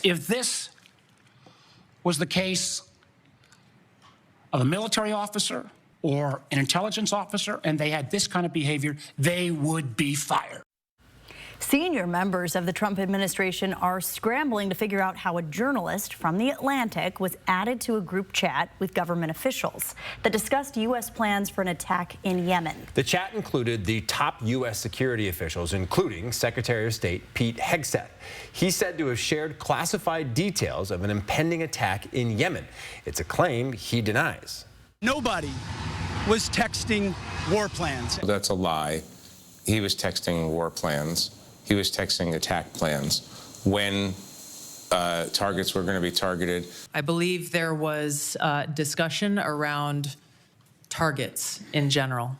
If this was the case of a military officer or an intelligence officer and they had this kind of behavior, they would be fired. Senior members of the Trump administration are scrambling to figure out how a journalist from The Atlantic was added to a group chat with government officials that discussed U.S. plans for an attack in Yemen. The chat included the top U.S. security officials, including Secretary of State Pete Hegseth. He's said to have shared classified details of an impending attack in Yemen. It's a claim he denies. Nobody was texting war plans. That's a lie. He was texting war plans. He was texting attack plans when targets were going to be targeted. I believe there was discussion around targets in general.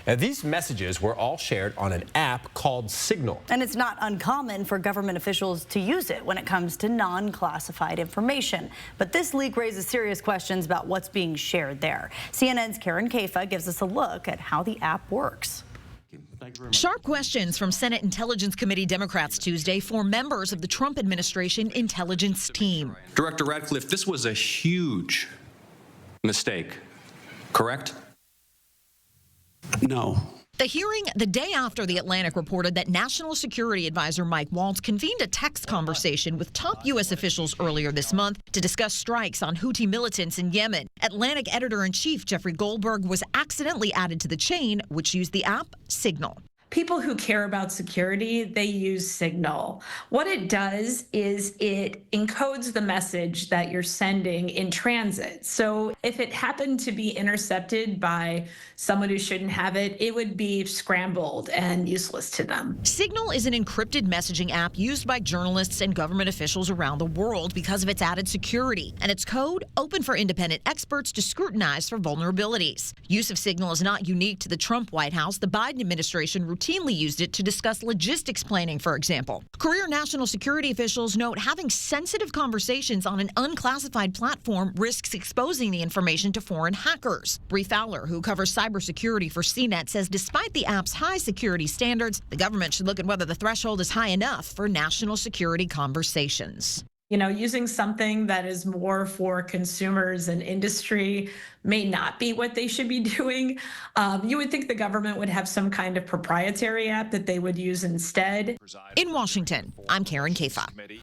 Now, these messages were all shared on an app called Signal. And it's not uncommon for government officials to use it when it comes to non-classified information. But this leak raises serious questions about what's being shared there. CNN's Karen Caifa gives us a look at how the app works. Sharp questions from Senate Intelligence Committee Democrats Tuesday for members of the Trump administration intelligence team. Director Radcliffe, this was a huge mistake, correct? No. The hearing the day after The Atlantic reported that National Security Advisor Mike Waltz convened a text conversation with top U.S. officials earlier this month to discuss strikes on Houthi militants in Yemen. Atlantic editor-in-chief Jeffrey Goldberg was accidentally added to the chain, which used the app Signal. People who care about security, they use Signal. What it does is it encodes the message that you're sending in transit. So if it happened to be intercepted by someone who shouldn't have it, it would be scrambled and useless to them. Signal is an encrypted messaging app used by journalists and government officials around the world because of its added security, and its code open for independent experts to scrutinize for vulnerabilities. Use of Signal is not unique to the Trump White House. The Biden administration routinely used it to discuss logistics planning, for example. Career national security officials note having sensitive conversations on an unclassified platform risks exposing the information to foreign hackers. Bree Fowler, who covers cybersecurity for CNET, says despite the app's high security standards, the government should look at whether the threshold is high enough for national security conversations. You know, using something that is more for consumers and industry may not be what they should be doing. You would think the government would have some kind of proprietary app that they would use instead. In Washington, I'm Karen Caifa.